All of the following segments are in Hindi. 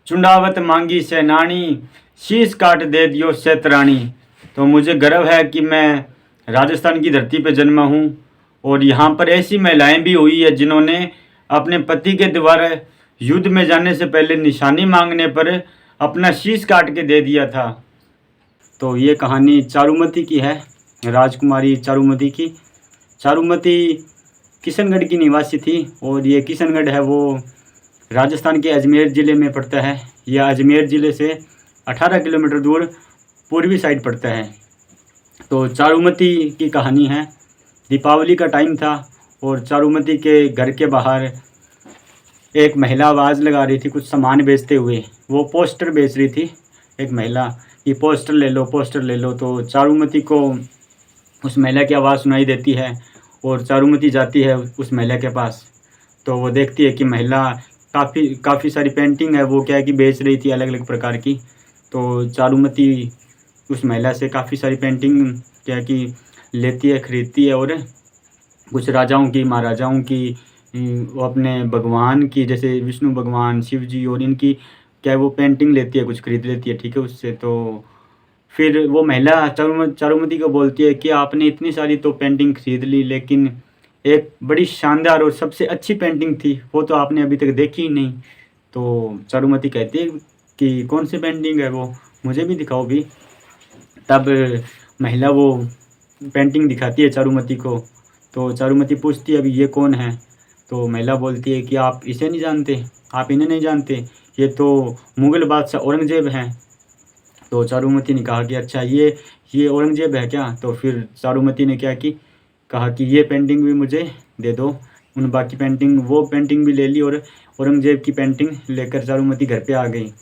चुंडावत मांगी सेनानी, शीश काट दे दियो शैतरानी। तो मुझे गर्व है कि मैं राजस्थान की धरती पर जन्मा हूँ और यहाँ पर ऐसी महिलाएं भी हुई है जिन्होंने अपने पति के द्वारा युद्ध में जाने से पहले निशानी मांगने पर अपना शीश काट के दे दिया था। तो ये कहानी चारुमती की है, राजकुमारी चारुमती की। चारुमती किशनगढ़ की निवासी थी और ये किशनगढ़ है वो राजस्थान के अजमेर ज़िले में पड़ता है। यह अजमेर ज़िले से 18 किलोमीटर दूर पूर्वी साइड पड़ता है। तो चारुमती की कहानी है। दीपावली का टाइम था और चारुमती के घर के बाहर एक महिला आवाज़ लगा रही थी कुछ सामान बेचते हुए। वो पोस्टर बेच रही थी एक महिला कि पोस्टर ले लो, पोस्टर ले लो। तो चारुमती को उस महिला की आवाज़ सुनाई देती है और चारुमती जाती है उस महिला के पास। तो वो देखती है कि महिला काफ़ी सारी पेंटिंग है वो क्या है कि बेच रही थी अलग अलग प्रकार की। तो चारुमती उस महिला से काफ़ी सारी पेंटिंग क्या है कि लेती है, ख़रीदती है और कुछ राजाओं की, महाराजाओं की, वो अपने भगवान की जैसे विष्णु भगवान, शिव जी और इनकी क्या है वो पेंटिंग लेती है, कुछ ख़रीद लेती है, ठीक है उससे। तो फिर वो महिला चारुमती को बोलती है कि आपने इतनी सारी तो पेंटिंग ख़रीद ली, लेकिन एक बड़ी शानदार और सबसे अच्छी पेंटिंग थी वो तो आपने अभी तक देखी ही नहीं। तो चारुमती कहती है कि कौन सी पेंटिंग है वो, मुझे भी दिखाओ भी। तब महिला वो पेंटिंग दिखाती है चारुमती को। तो चारुमती पूछती है अभी ये कौन है। तो महिला बोलती है कि आप इसे नहीं जानते, आप इन्हें नहीं जानते, ये तो मुग़ल बादशाह औरंगज़ेब हैं। तो चारुमती ने कहा कि अच्छा ये औरंगज़ेब है क्या। तो फिर चारुमती ने क्या की कहा कि ये पेंटिंग भी मुझे दे दो। उन बाकी पेंटिंग वो पेंटिंग भी ले ली और औरंगज़ेब की पेंटिंग लेकर चारुमती घर पे आ गई।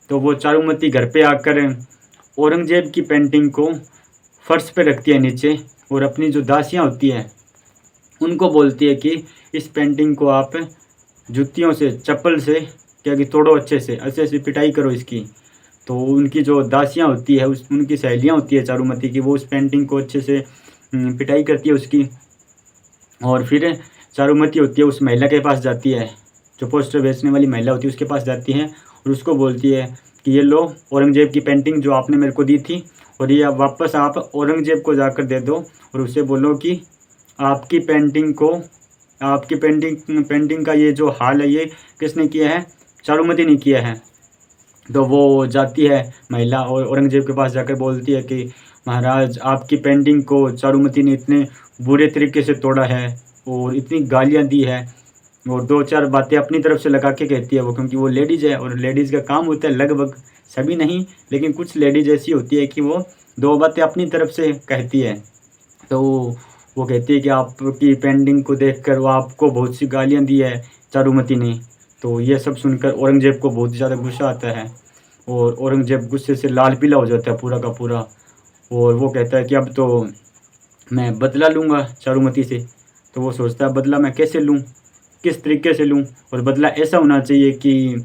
तो वो चारुमती घर पे आकर औरंगज़ेब की पेंटिंग को फर्श पे रखती है नीचे और अपनी जो दासियाँ होती है उनको बोलती है कि इस पेंटिंग को आप जूतियों से, चप्पल से क्या कि तोड़ो, अच्छे से पिटाई करो इसकी। तो उनकी जो दासियाँ होती है उनकी सहेलियाँ होती है चारुमती की, वो उस पेंटिंग को अच्छे से पिटाई करती है उसकी। और फिर चारुमती होती है उस महिला के पास जाती है, जो पोस्टर बेचने वाली महिला होती है उसके पास जाती है और उसको बोलती है कि ये लो औरंगज़ेब की पेंटिंग जो आपने मेरे को दी थी, और ये वापस आप औरंगज़ेब को जाकर दे दो और उससे बोलो कि आपकी पेंटिंग का ये जो हाल है ये किसने किया है, चारुमती ने किया है। तो वो जाती है महिला और औरंगज़ेब के पास जाकर बोलती है कि महाराज आपकी पेंटिंग को चारुमती ने इतने बुरे तरीके से तोड़ा है और इतनी गालियाँ दी है और 2-4 बातें अपनी तरफ से लगा के कहती है वो, क्योंकि वो लेडीज़ है और लेडीज़ का काम होता है, लगभग सभी नहीं लेकिन कुछ लेडीज़ ऐसी होती है कि वो 2 बातें अपनी तरफ से कहती है। तो वो कहती है कि आपकी पेंटिंग को देखकर वो आपको बहुत सी गालियाँ दी है चारुमती ने। तो ये सब सुनकर औरंगज़ेब को बहुत ज़्यादा गुस्सा आता है और औरंगज़ेब गुस्से से लाल पीला हो जाता है पूरा का पूरा। और वो कहता है कि अब तो मैं बदला लूँगा चारुमती से। तो वो सोचता है बदला मैं कैसे लूँ, किस तरीके से लूँ, और बदला ऐसा होना चाहिए कि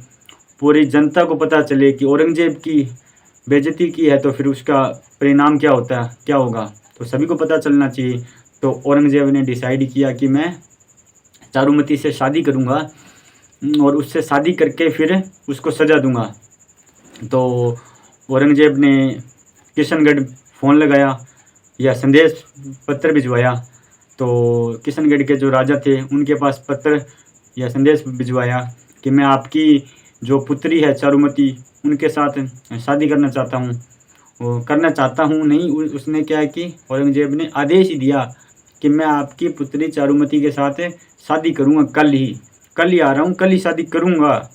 पूरी जनता को पता चले कि औरंगज़ेब की बेइज्जती की है तो फिर उसका परिणाम क्या होता है, क्या होगा, तो सभी को पता चलना चाहिए। तो औरंगज़ेब ने डिसाइड किया कि मैं चारुमती से शादी करूँगा और उससे शादी करके फिर उसको सज़ा दूँगा। तो औरंगज़ेब ने किशनगढ़ फ़ोन लगाया या संदेश पत्र भिजवाया। तो किशनगढ़ के जो राजा थे उनके पास पत्र या संदेश भिजवाया कि मैं आपकी जो पुत्री है चारुमती उनके साथ शादी करना चाहता हूँ। वो करना चाहता हूँ नहीं, उसने क्या है कि औरंगज़ेब ने आदेश ही दिया कि मैं आपकी पुत्री चारुमती के साथ शादी करूँगा, कल ही आ रहा हूँ, कल ही शादी करूँगा।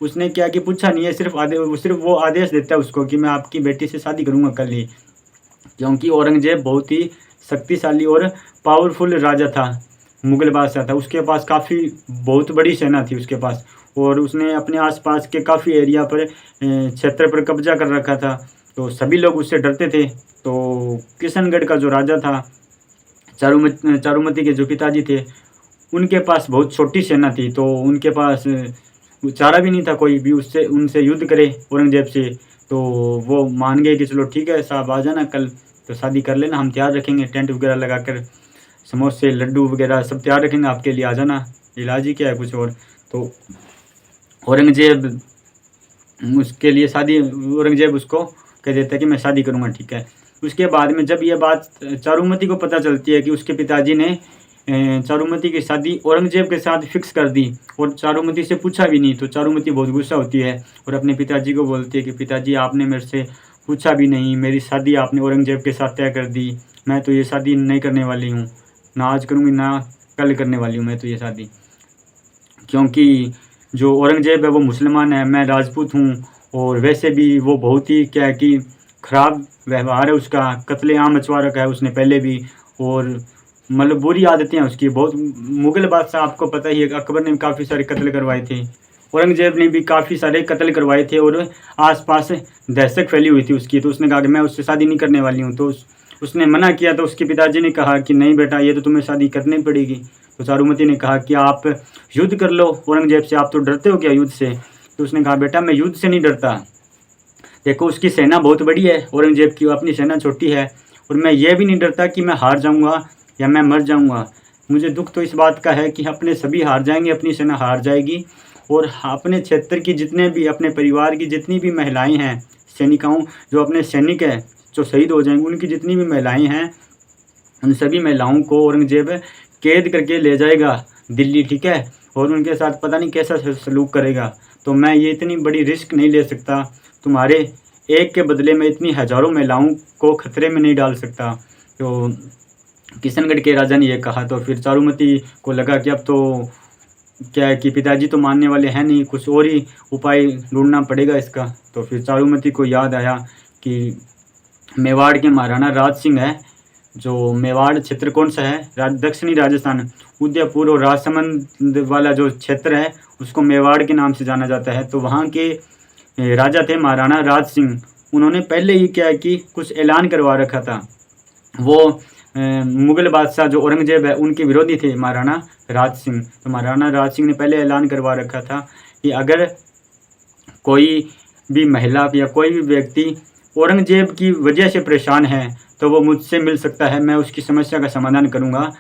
उसने क्या कि पूछा नहीं है, सिर्फ वो आदेश देता है उसको कि मैं आपकी बेटी से शादी करूँगा कल ही। क्योंकि औरंगज़ेब बहुत ही शक्तिशाली और पावरफुल राजा था, मुग़ल बादशाह था, उसके पास बहुत बड़ी सेना थी उसके पास, और उसने अपने आसपास के काफ़ी एरिया पर क्षेत्र पर कब्जा कर रखा था। तो सभी लोग उससे डरते थे। तो किशनगढ़ का जो राजा था, चारुमती के जो पिताजी थे, उनके पास बहुत छोटी सेना थी। तो उनके पास चारा भी नहीं था कोई भी उनसे युद्ध करे औरंगज़ेब से। तो वो मान गए कि चलो ठीक है साहब, आ जाना कल, तो शादी कर लेना, हम तैयार रखेंगे, टेंट वगैरह लगाकर समोसे लड्डू वगैरह सब तैयार रखेंगे आपके लिए, आ जाना, इलाज ही क्या है कुछ और। तो औरंगज़ेब उसके लिए शादी, औरंगजेब उसको कह देता है कि मैं शादी करूँगा, ठीक है। उसके बाद में जब ये बात चारुमती को पता चलती है कि उसके पिताजी ने चारुमती की शादी औरंगजेब के साथ फिक्स कर दी और चारुमती से पूछा भी नहीं, तो चारुमती बहुत गुस्सा होती है और अपने पिताजी को बोलती है कि पिताजी आपने मेरे से पूछा भी नहीं, मेरी शादी आपने औरंगजेब के साथ तय कर दी, मैं तो ये शादी नहीं करने वाली हूँ, ना आज करूँगी ना कल करने वाली हूँ मैं तो ये शादी, क्योंकि जो औरंगजेब है वो मुसलमान है, मैं राजपूत हूँ और वैसे भी वो बहुत ही क्या है कि ख़राब व्यवहार है उसका, कत्लेआम मचवा रखा है उसने पहले भी, और मतलब बुरी आदतें हैं उसकी बहुत। मुग़ल बादशाह आपको पता ही है, अकबर ने काफ़ी सारे कत्ल करवाए थे, औरंगजेब ने भी काफ़ी सारे कत्ल करवाए थे और आसपास दहशत फैली हुई थी उसकी, तो उसने कहा कि मैं उससे शादी नहीं करने वाली हूँ। तो उसने मना किया, तो उसके पिताजी ने कहा कि नहीं बेटा, ये तो तुम्हें शादी करनी पड़ेगी। तो चारुमती ने कहा कि आप युद्ध कर लो औरंगजेब से, आप तो डरते हो क्या युद्ध से? तो उसने कहा बेटा मैं युद्ध से नहीं डरता, देखो उसकी सेना बहुत बड़ी है औरंगजेब की, अपनी सेना छोटी है, और मैं ये भी नहीं डरता कि मैं हार जाऊंगा या मैं मर जाऊंगा। मुझे दुख तो इस बात का है कि अपने सभी हार जाएंगे, अपनी सेना हार जाएगी, और अपने क्षेत्र की जितने भी, अपने परिवार की जितनी भी महिलाएं हैं, सैनिकों जो अपने सैनिक हैं जो शहीद हो जाएंगे, उनकी जितनी भी महिलाएं हैं, उन सभी महिलाओं को औरंगजेब कैद करके ले जाएगा दिल्ली, ठीक है, और उनके साथ पता नहीं कैसा सलूक करेगा। तो मैं ये इतनी बड़ी रिस्क नहीं ले सकता, तुम्हारे एक के बदले में इतनी हज़ारों महिलाओं को खतरे में नहीं डाल सकता। तो किशनगढ़ के राजा ने यह कहा, तो फिर चारुमती को लगा कि अब तो क्या है कि पिताजी तो मानने वाले हैं नहीं, कुछ और ही उपाय ढूंढना पड़ेगा इसका। तो फिर चारुमती को याद आया कि मेवाड़ के महाराणा राज सिंह है, जो मेवाड़ क्षेत्र कौन सा है, दक्षिणी राजस्थान, उदयपुर और राजसमंद वाला जो क्षेत्र है उसको मेवाड़ के नाम से जाना जाता है। तो वहाँ के राजा थे महाराणा राज सिंह, उन्होंने पहले ही क्या है कि कुछ ऐलान करवा रखा था। वो मुग़ल बादशाह जो औरंगजेब है उनके विरोधी थे महाराणा राज सिंह। तो महाराणा राज सिंह ने पहले ऐलान करवा रखा था कि अगर कोई भी महिला या कोई भी व्यक्ति औरंगजेब की वजह से परेशान है तो वो मुझसे मिल सकता है, मैं उसकी समस्या का समाधान करूंगा।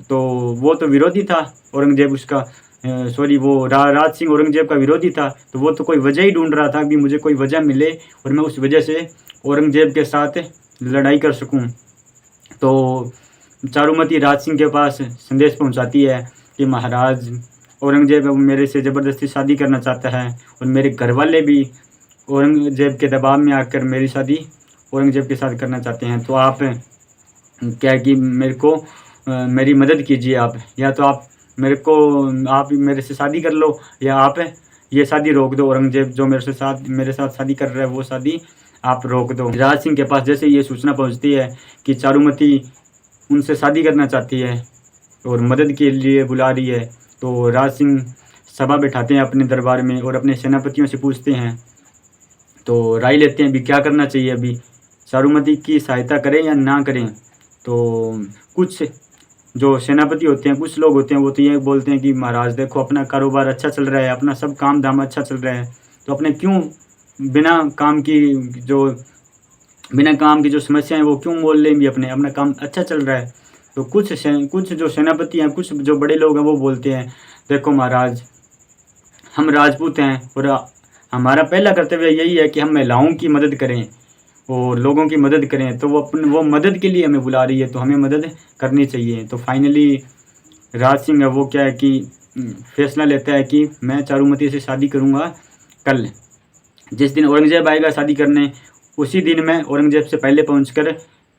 तो वो तो विरोधी था औरंगजेब उसका, वो राज सिंह औरंगजेब का विरोधी था, तो वो तो कोई वजह ही ढूंढ रहा था कि मुझे कोई वजह मिले और मैं उस वजह से औरंगजेब के साथ लड़ाई कर सकूं। तो चारुमती राज सिंह के पास संदेश पहुंचाती है कि महाराज औरंगजेब मेरे से ज़बरदस्ती शादी करना चाहता है और मेरे घर वाले भी औरंगजेब के दबाव में आकर मेरी शादी औरंगजेब के साथ करना चाहते हैं। तो आप क्या कि मेरे को मेरी मदद कीजिए आप, या तो आप मेरे से शादी कर लो, या आप ये शादी रोक दो, औरंगजेब जो मेरे साथ शादी कर रहा है वो शादी आप रोक दो। राज सिंह के पास जैसे ये सूचना पहुंचती है कि चारुमती उनसे शादी करना चाहती है और मदद के लिए बुला रही है, तो राज सिंह सभा बैठाते हैं अपने दरबार में और अपने सेनापतियों से पूछते हैं, तो राय लेते हैं अभी क्या करना चाहिए, अभी चारुमती की सहायता करें या ना करें। तो कुछ जो सेनापति होते हैं, कुछ लोग होते हैं, वो तो ये बोलते हैं कि महाराज देखो अपना कारोबार अच्छा चल रहा है, अपना सब काम धाम अच्छा चल रहा है, तो अपने क्यों बिना काम की जो समस्या है वो क्यों मोल लेंगे, अपना काम अच्छा चल रहा है। तो कुछ जो सेनापति हैं, कुछ जो बड़े लोग हैं वो बोलते हैं देखो महाराज हम राजपूत हैं और हमारा पहला कर्तव्य यही है कि हम महिलाओं की मदद करें और लोगों की मदद करें, तो वो मदद के लिए हमें बुला रही है तो हमें मदद करनी चाहिए। तो फाइनली राज सिंह है वो क्या है कि फैसला लेता है कि मैं चारुमती से शादी करूंगा कल, जिस दिन औरंगजेब आएगा शादी करने उसी दिन मैं औरंगजेब से पहले पहुंचकर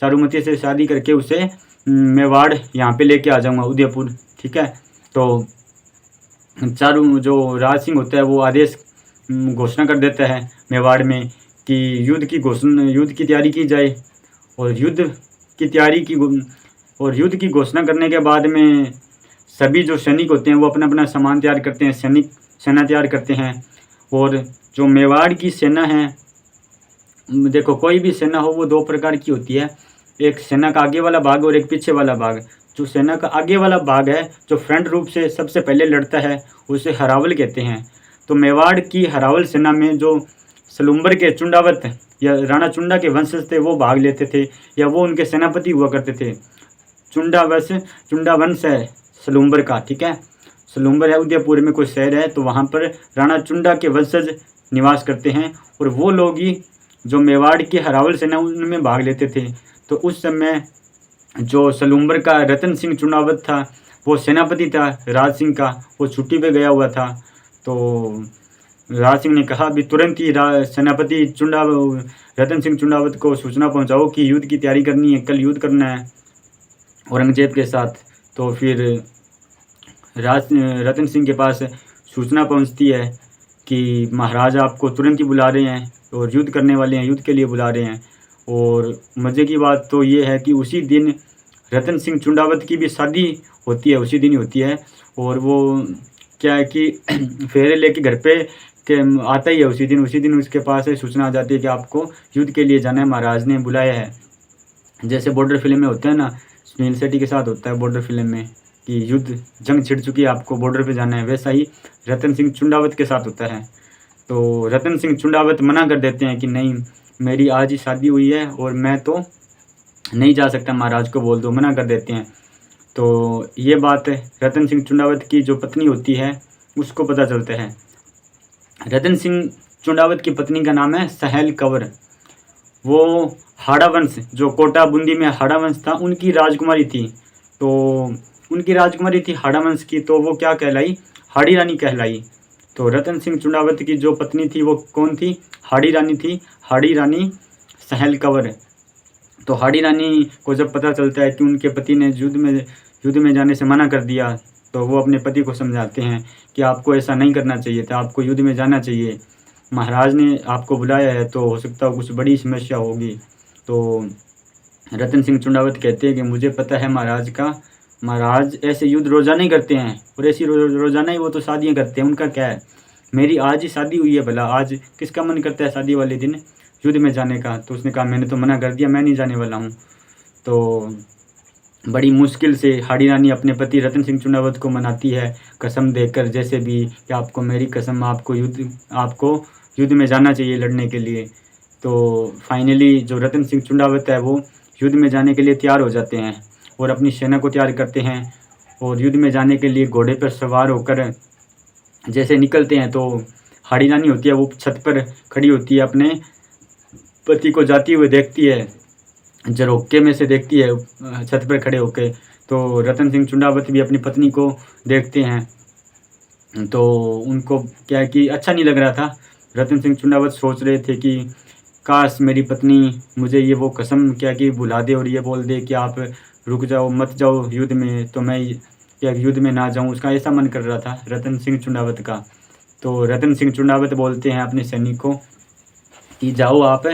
चारुमती से शादी करके उसे मेवाड़ यहाँ पे लेके आ जाऊंगा, उदयपुर, ठीक है। तो जो राज सिंह होता है वो आदेश घोषणा कर देता है मेवाड़ में कि युद्ध की तैयारी की जाए, और युद्ध की घोषणा करने के बाद में सभी जो सैनिक होते हैं वो अपना अपना सामान तैयार करते हैं, सेना तैयार करते हैं। और जो मेवाड़ की सेना है, देखो कोई भी सेना हो वो दो प्रकार की होती है, एक सेना का आगे वाला भाग और एक पीछे वाला भाग। जो सेना का आगे वाला भाग है जो फ्रंट रूप से सबसे पहले लड़ता है उसे हरावल कहते हैं। तो मेवाड़ की हरावल सेना में जो सलूम्बर के चुंडावत या राणा चुंडा के वंशज थे वो भाग लेते थे, या वो उनके सेनापति हुआ करते थे। चुंडा वंश है सलूम्बर का, ठीक है। सलूम्बर है उदयपुर में कोई शहर है, तो वहाँ पर राणा चुंडा के वंशज निवास करते हैं। और वो लोग ही जो मेवाड़ की हरावल सेना उनमें भाग लेते थे। तो उस समय जो सलूम्बर का रतन सिंह चुनावत था, वो सेनापति था राज सिंह का, वो छुट्टी पे गया हुआ था। तो राज सिंह ने कहा भी तुरंत ही सेनापति रतन सिंह चुनावत को सूचना पहुंचाओ कि युद्ध की तैयारी करनी है, कल युद्ध करना है औरंगजेब के साथ। तो फिर रतन सिंह के पास सूचना पहुंचती है कि महाराज आपको तुरंत ही बुला रहे हैं और युद्ध करने वाले हैं, युद्ध के लिए बुला रहे हैं। और मज़े की बात तो ये है कि उसी दिन रतन सिंह चुंडावत की भी शादी होती है, उसी दिन ही होती है। और वो क्या है कि फेरे लेके घर पे के आता ही है उसी दिन उसके पास सूचना आ जाती है कि आपको युद्ध के लिए जाना है, महाराज ने बुलाया है। जैसे बॉर्डर फिल्म में होता है ना, सुनील शेट्टी के साथ होता है बॉर्डर फिल्म में कि युद्ध जंग छिड़ चुकी है, आपको बॉर्डर पे जाना है, वैसा ही रतन सिंह चुंडावत के साथ होता है। तो रतन सिंह चुंडावत मना कर देते हैं कि नहीं, मेरी आज ही शादी हुई है और मैं तो नहीं जा सकता, महाराज को बोल दो, मना कर देते हैं। तो ये बात रतन सिंह चुंडावत की जो पत्नी होती है उसको पता चलता है। रतन सिंह चुंडावत की पत्नी का नाम है सहेल कंवर। वो हाड़ा वंश, जो कोटा बूंदी में हाड़ा वंश था, उनकी राजकुमारी थी। तो उनकी राजकुमारी थी हाड़ा वंश की, तो वो क्या कहलाई, हाड़ी रानी कहलाई। तो रतन सिंह चुंडावत की जो पत्नी थी वो कौन थी, हाड़ी रानी थी, हाड़ी रानी सहेल कंवर। तो हाड़ी रानी को जब पता चलता है कि उनके पति ने युद्ध में जाने से मना कर दिया, तो वो अपने पति को समझाते हैं कि आपको ऐसा नहीं करना चाहिए था, आपको युद्ध में जाना चाहिए, महाराज ने आपको बुलाया है, तो हो सकता है कुछ बड़ी समस्या होगी। तो रतन सिंह चुंडावत कहते हैं कि मुझे पता है महाराज ऐसे युद्ध रोज़ाना ही करते हैं, और ऐसी रोज़ाना ही वो तो शादियाँ करते हैं, उनका क्या है, मेरी आज ही शादी हुई है, भला आज किसका मन करता है शादी वाले दिन युद्ध में जाने का। तो उसने कहा मैंने तो मना कर दिया, मैं नहीं जाने वाला हूँ। तो बड़ी मुश्किल से हाड़ी रानी अपने पति रतन सिंह चुंडावत को मनाती है, कसम देकर जैसे भी कि आपको मेरी कसम, आपको युद्ध में जाना चाहिए लड़ने के लिए। तो फाइनली जो रतन सिंह चुंडावत है वो युद्ध में जाने के लिए तैयार हो जाते हैं और अपनी सेना को तैयार करते हैं। और युद्ध में जाने के लिए घोड़े पर सवार होकर जैसे निकलते हैं, तो हाड़ी रानी होती है वो छत पर खड़ी होती है, अपने पति को जाती हुए देखती है, झरोखे में से देखती है छत पर खड़े होकर। तो रतन सिंह चुंडावत भी अपनी पत्नी को देखते हैं। तो उनको क्या है कि अच्छा नहीं लग रहा था। रतन सिंह चुंडावत सोच रहे थे कि काश मेरी पत्नी मुझे ये वो कसम क्या कि बुला दे और ये बोल दे कि आप रुक जाओ, मत जाओ युद्ध में, तो मैं क्या युद्ध में ना जाऊं, उसका ऐसा मन कर रहा था रतन सिंह चुंडावत का। तो रतन सिंह चुंडावत बोलते हैं अपने सैनिक को कि जाओ आप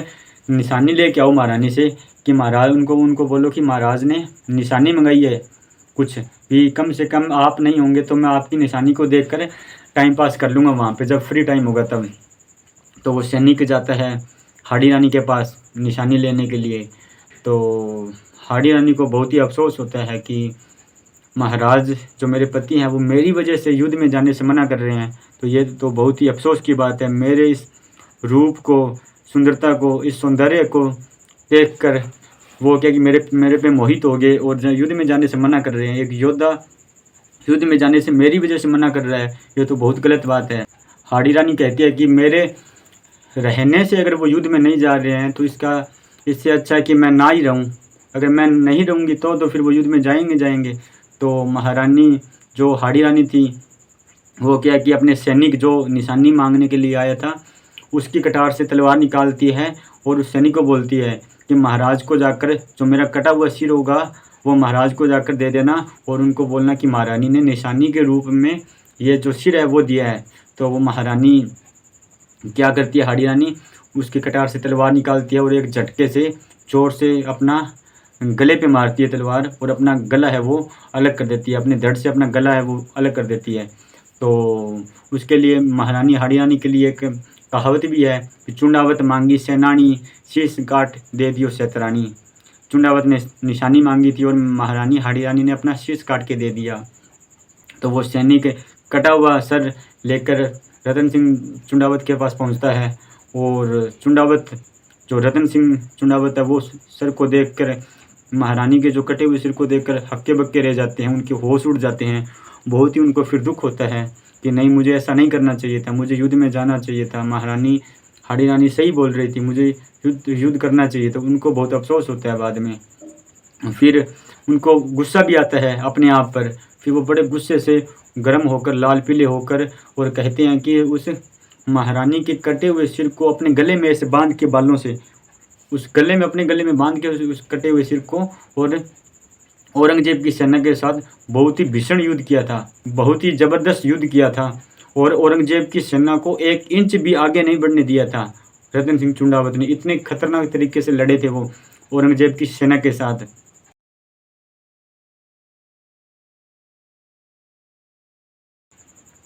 निशानी लेके आओ महारानी से, कि महाराज उनको बोलो कि महाराज ने निशानी मंगाई है, कुछ भी कम से कम आप नहीं होंगे तो मैं आपकी निशानी को देखकर टाइम पास कर लूँगा वहाँ पे, जब फ्री टाइम होगा तब। तो वो सैनिक जाता है हाड़ी रानी के पास निशानी लेने के लिए। तो हाड़ी रानी को बहुत ही अफसोस होता है कि महाराज जो मेरे पति हैं वो मेरी वजह से युद्ध में जाने से मना कर रहे हैं, तो ये तो बहुत ही अफसोस की बात है। मेरे इस रूप को, सुंदरता को, इस सौंदर्य को देखकर वो क्या कि मेरे पे मोहित हो गए और युद्ध में जाने से मना कर रहे हैं। एक योद्धा युद्ध में जाने से मेरी वजह से मना कर रहा है, ये तो बहुत गलत बात है। हाड़ी रानी कहती है कि मेरे रहने से अगर वो युद्ध में नहीं जा रहे हैं तो इससे अच्छा है कि मैं ना ही रहूं। अगर मैं नहीं रहूंगी तो फिर वो युद्ध में जाएंगे। तो महारानी जो हाड़ी रानी थी वो क्या कि अपने सैनिक जो निशानी मांगने के लिए आया था उसकी कटार से तलवार निकालती है और उस सैनिक को बोलती है कि महाराज को जाकर जो मेरा कटा हुआ सिर होगा वो महाराज को जाकर दे देना और उनको बोलना कि महारानी ने निशानी के रूप में ये जो सिर है वो दिया है। तो वो महारानी क्या करती है, हाड़ी रानी उसकी कटार से तलवार निकालती है और एक झटके से जोर से अपना गले पे मारती है तलवार और अपना गला है वो अलग कर देती है, अपने धड़ से अपना गला है वो अलग कर देती है। तो उसके लिए महारानी हाड़ी रानी के लिए एक कहावत भी है कि चुंडावत मांगी सेनानी, शीश काट दे दियो शतरानी। चुंडावत ने निशानी मांगी थी और महारानी हाड़ी रानी ने अपना शीश काट के दे दिया। तो वो सैनिक कटा हुआ सर लेकर रतन सिंह चुंडावत के पास पहुंचता है और चुंडावत जो रतन सिंह चुंडावत है वो सर को देखकर, महारानी के जो कटे हुए सिर को देखकर हक्के बक्के रह जाते हैं, उनके होश उड़ जाते हैं। बहुत ही उनको फिर दुख होता है कि नहीं, मुझे ऐसा नहीं करना चाहिए था, मुझे युद्ध में जाना चाहिए था। महारानी हाड़ी रानी सही बोल रही थी, मुझे युद्ध करना चाहिए। तो उनको बहुत अफसोस होता है बाद में। फिर उनको गुस्सा भी आता है अपने आप पर। फिर वो बड़े गुस्से से गर्म होकर, लाल पीले होकर, और कहते हैं कि उस महारानी के कटे हुए सिर को अपने गले में ऐसे बांध के, बालों से अपने गले में बांध के उस कटे हुए सिर को, और औरंगजेब की सेना के साथ बहुत ही भीषण युद्ध किया था, बहुत ही ज़बरदस्त युद्ध किया था। और औरंगजेब की सेना को 1 इंच भी आगे नहीं बढ़ने दिया था रतन सिंह चुंडावत ने। इतने खतरनाक तरीके से लड़े थे वो औरंगजेब की सेना के साथ।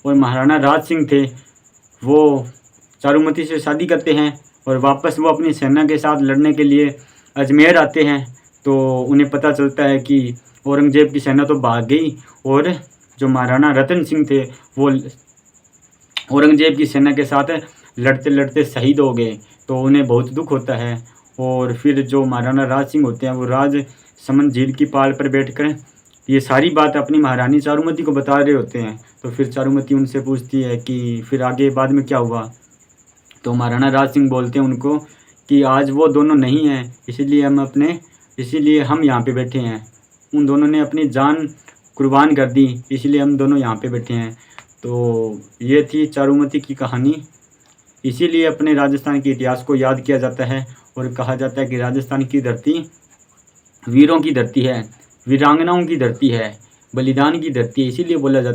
और महाराणा राज सिंह थे, वो चारुमती से शादी करते हैं और वापस वो अपनी सेना के साथ लड़ने के लिए अजमेर आते हैं। तो उन्हें पता चलता है कि औरंगजेब की सेना तो भाग गई, और जो महाराणा रतन सिंह थे वो औरंगजेब की सेना के साथ लड़ते लड़ते शहीद हो गए। तो उन्हें बहुत दुख होता है। और फिर जो महाराणा राज सिंह होते हैं वो राजसमंद झील की पाल पर बैठकर ये सारी बात अपनी महारानी चारुमती को बता रहे होते हैं। तो फिर चारुमती उनसे पूछती है कि फिर आगे बाद में क्या हुआ। तो महाराणा राज सिंह बोलते हैं उनको कि आज वो दोनों नहीं हैं, इसीलिए हम यहाँ पे बैठे हैं। उन दोनों ने अपनी जान कुर्बान कर दी, इसलिए हम दोनों यहाँ पे बैठे हैं। तो ये थी चारुमती की कहानी। इसीलिए अपने राजस्थान के इतिहास को याद किया जाता है और कहा जाता है कि राजस्थान की धरती वीरों की धरती है, वीरांगनाओं की धरती है, बलिदान की धरती है। इसीलिए बोला जाता है